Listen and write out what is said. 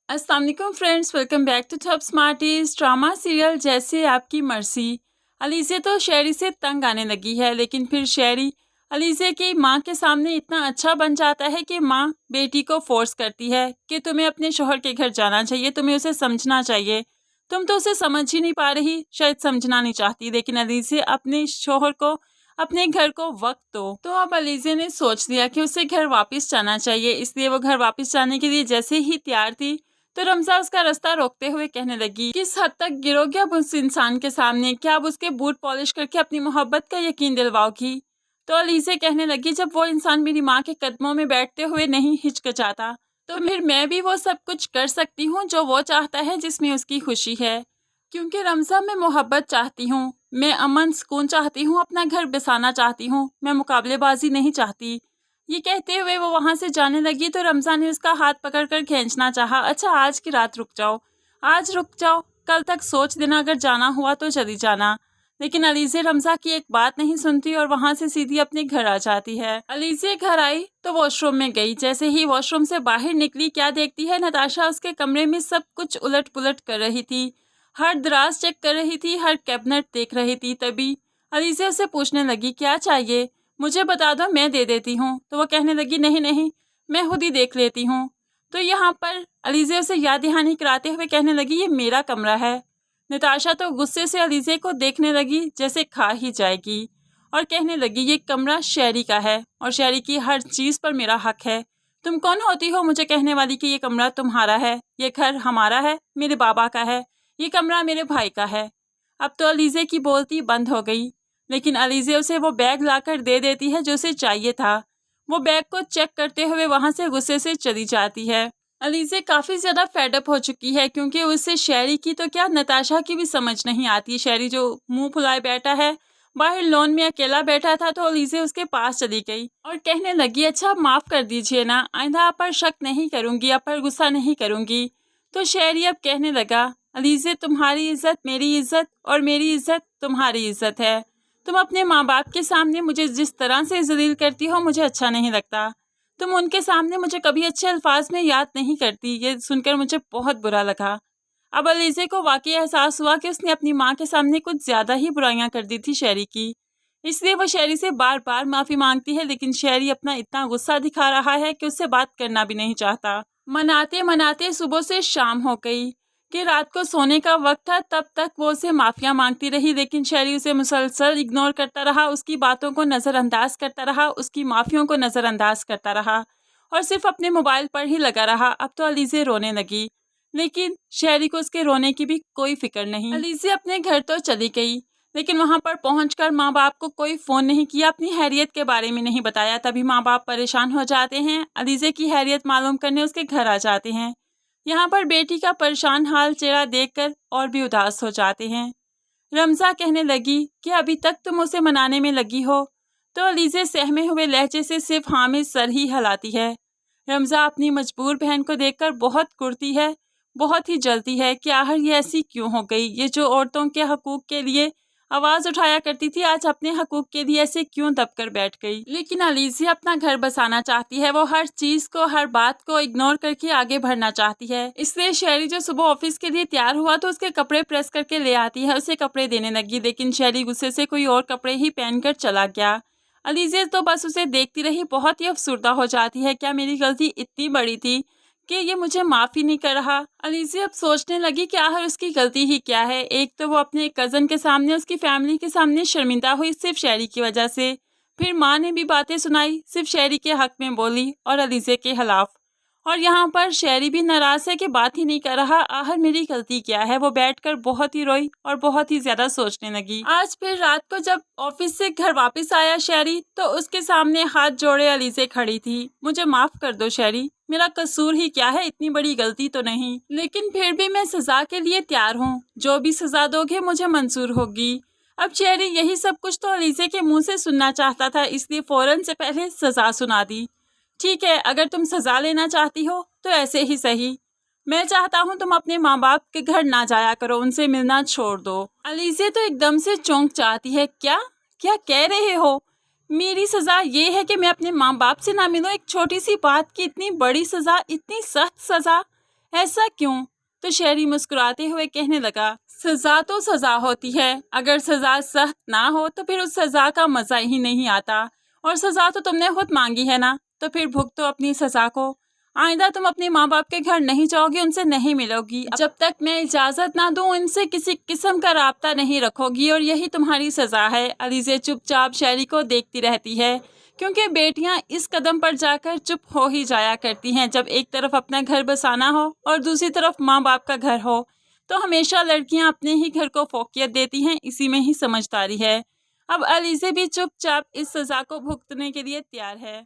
अस्सलाम वालेकुम friends, welcome back to Top Smarties. Drama serial जैसे आपकी मर्जी। अलीज़े तो शहरी से तंग आने लगी है, लेकिन फिर शहरी अलीज़े की माँ के सामने इतना अच्छा बन जाता है कि माँ बेटी को फोर्स करती है कि तुम्हें अपने शोहर के घर जाना चाहिए, तुम्हें उसे समझना चाहिए। तुम तो उसे समझ ही नहीं पा रही, शायद समझना नहीं चाहती, लेकिन अलीज़े अपने शोहर को अपने घर को वक्त दो। तो अब अलीज़े ने सोच लिया कि उसे घर वापस जाना चाहिए, इसलिए वो घर वापस जाने के लिए जैसे ही तैयार थी तो रमज़ा उसका रास्ता रोकते हुए कहने लगी, किस हद तक गिरोगे अब उस इंसान के सामने? क्या अब उसके बूट पॉलिश करके अपनी मोहब्बत का यकीन दिलवाओगी? तो अलीज़े कहने लगी, जब वो इंसान मेरी माँ के कदमों में बैठते हुए नहीं हिचकिचाता तो फिर मैं भी वो सब कुछ कर सकती हूँ जो वो चाहता है, जिसमें उसकी खुशी है। क्योंकि रमज़ा, मैं मोहब्बत चाहती हूँ, मैं अमन सुकून चाहती हूँ, अपना घर बसाना चाहती हूँ, मैं मुकाबलेबाजी नहीं चाहती। ये कहते हुए वो वहां से जाने लगी तो रमज़ा ने उसका हाथ पकड़कर खींचना चाहा। अच्छा, आज की रात रुक जाओ, आज रुक जाओ, कल तक सोच देना, अगर जाना हुआ तो चली जाना। लेकिन अलीज़े रमज़ा की एक बात नहीं सुनती और वहां से सीधी अपने घर आ जाती है। अलीज़े घर आई तो वॉशरूम में गई। जैसे ही वॉशरूम से बाहर निकली, क्या देखती है, नताशा उसके कमरे में सब कुछ उलट पुलट कर रही थी, हर दराज चेक कर रही थी, हर कैबिनेट देख रही थी। तभी अलीज़े उसे पूछने लगी, क्या चाहिए, मुझे बता दो, मैं दे देती हूँ। तो वो कहने लगी, नहीं नहीं, मैं खुद ही देख लेती हूँ। तो यहाँ पर अलीज़े उसे याद दहानी कराते हुए कहने लगी, ये मेरा कमरा है। नताशा तो गुस्से से अलीज़े को देखने लगी जैसे खा ही जाएगी और कहने लगी, ये कमरा शहरी का है और शहरी की हर चीज़ पर मेरा हक है। तुम कौन होती हो मुझे कहने वाली कि ये कमरा तुम्हारा है? ये घर हमारा है, मेरे बाबा का है, ये कमरा मेरे भाई का है। अब तो अलीज़े की बोलती बंद हो गई, लेकिन अलीज़े उसे वो बैग लाकर दे देती है जो उसे चाहिए था। वो बैग को चेक करते हुए वहाँ से गुस्से से चली जाती है। अलीज़े काफ़ी ज़्यादा फेडअप हो चुकी है, क्योंकि उसे शहरी की तो क्या, नताशा की भी समझ नहीं आती। शहरी जो मुंह फुलाए बैठा है, बाहर लॉन में अकेला बैठा था, तो अलीज़े उसके पास चली गई और कहने लगी, अच्छा माफ़ कर दीजिए ना, आइंदा आप पर शक नहीं करूँगी, आप पर गुस्सा नहीं करूँगी। तो शहरी अब कहने लगा, अलीज़े तुम्हारी इज़्ज़त मेरी इज़्ज़त और मेरी इज़्ज़त तुम्हारी इज़्ज़त है। तुम अपने माँ बाप के सामने मुझे जिस तरह से ज़लील करती हो, मुझे अच्छा नहीं लगता। तुम उनके सामने मुझे कभी अच्छे अल्फाज में याद नहीं करती। ये सुनकर मुझे बहुत बुरा लगा। अब अलीज़े को वाकई एहसास हुआ कि उसने अपनी माँ के सामने कुछ ज़्यादा ही बुराइयां कर दी थी शहरी की। इसलिए वो शहरी से बार बार माफ़ी मांगती है, लेकिन शहरी अपना इतना गुस्सा दिखा रहा है कि उससे बात करना भी नहीं चाहता। मनाते मनाते सुबह से शाम हो गई कि रात को सोने का वक्त था, तब तक वो उसे माफ़िया मांगती रही, लेकिन शहरी उसे मुसलसल इग्नोर करता रहा, उसकी बातों को नज़रअंदाज करता रहा, उसकी माफ़ियों को नज़रअंदाज करता रहा और सिर्फ अपने मोबाइल पर ही लगा रहा। अब तो अलीज़े रोने लगी, लेकिन शहरी को उसके रोने की भी कोई फिक्र नहीं। अलीज़े अपने घर तो चली गई, लेकिन वहां पर पहुंचकर माँ बाप को कोई फ़ोन नहीं किया, अपनी हैरियत के बारे में नहीं बताया। तभी माँ बाप परेशान हो जाते हैं, अलीज़े की हैरियत मालूम करने उसके घर आ जाते हैं। यहाँ पर बेटी का परेशान हाल चेहरा देखकर और भी उदास हो जाते हैं। रमज़ा कहने लगी कि अभी तक तुम उसे मनाने में लगी हो। तो अलीज़े सहमे हुए लहजे से सिर्फ हाँ में सर ही हिलाती है। रमज़ा अपनी मजबूर बहन को देखकर बहुत कुढ़ती है, बहुत ही जलती है कि आखिर ये ऐसी क्यों हो गई। ये जो औरतों के हकूक़ के लिए आवाज़ उठाया करती थी, आज अपने हकूक़ के लिए ऐसे क्यों दबकर बैठ गई। लेकिन अलीज़े अपना घर बसाना चाहती है, वो हर चीज़ को, हर बात को इग्नोर करके आगे बढ़ना चाहती है। इसलिए शहरी जो सुबह ऑफिस के लिए तैयार हुआ तो उसके कपड़े प्रेस करके ले आती है, उसे कपड़े देने लगी, लेकिन शहरी गुस्से से कोई और कपड़े ही पहनकर चला गया। अलीज़े तो बस उसे देखती रही, बहुत ही अफसुर्दा हो जाती है, क्या मेरी गलती इतनी बड़ी थी कि ये मुझे माफ़ ही नहीं कर रहा। अलीज़े अब सोचने लगी कि आखिर उसकी गलती ही क्या है। एक तो वो अपने कज़न के सामने, उसकी फैमिली के सामने शर्मिंदा हुई सिर्फ शहरी की वजह से, फिर माँ ने भी बातें सुनाई, सिर्फ शहरी के हक में बोली और अलीज़े के खिलाफ। और यहाँ पर शहरी भी नाराज़ है कि बात ही नहीं कर रहा, आखिर मेरी गलती क्या है। वो बैठकर बहुत ही रोई और बहुत ही ज़्यादा सोचने लगी। आज फिर रात को जब ऑफिस से घर वापस आया शहरी, तो उसके सामने हाथ जोड़े अलीज़े खड़ी थी। मुझे माफ़ कर दो शहरी, मेरा कसूर ही क्या है, इतनी बड़ी गलती तो नहीं, लेकिन फिर भी मैं सज़ा के लिए तैयार हूँ, जो भी सज़ा दोगे मुझे मंजूर होगी। अब शहरी यही सब कुछ तो अलीज़े के मुँह से सुनना चाहता था, इसलिए फ़ौरन से पहले सज़ा सुना दी। ठीक है, अगर तुम सज़ा लेना चाहती हो तो ऐसे ही सही। मैं चाहता हूँ तुम अपने माँ बाप के घर ना जाया करो, उनसे मिलना छोड़ दो। अलीज़े तो एकदम से चौंक जाती है, क्या क्या कह रहे हो? मेरी सज़ा ये है कि मैं अपने माँ बाप से ना मिलूँ? एक छोटी सी बात की इतनी बड़ी सज़ा, इतनी सख्त सज़ा? ऐसा क्यों? तो शहरी मुस्कुराते हुए कहने लगा, सज़ा तो सज़ा होती है, अगर सज़ा सख्त ना हो तो फिर उस सज़ा का मज़ा ही नहीं आता। और सज़ा तो तुमने खुद मांगी है ना, तो फिर भुगतो अपनी सज़ा को। आइंदा तुम अपने माँ बाप के घर नहीं जाओगी, उनसे नहीं मिलोगी, जब तक मैं इजाज़त ना दूँ उनसे किसी किस्म का राब्ता नहीं रखोगी, और यही तुम्हारी सज़ा है। अलीज़े चुपचाप शहरी को देखती रहती है, क्योंकि बेटियां इस कदम पर जाकर चुप हो ही जाया करती हैं, जब एक तरफ अपना घर बसाना हो और दूसरी तरफ माँ बाप का घर हो, तो हमेशा लड़कियां अपने ही घर को फोकियत देती हैं। इसी में ही समझदारी है। अब अलीज़े भी चुपचाप इस सज़ा को भुगतने के लिए तैयार है।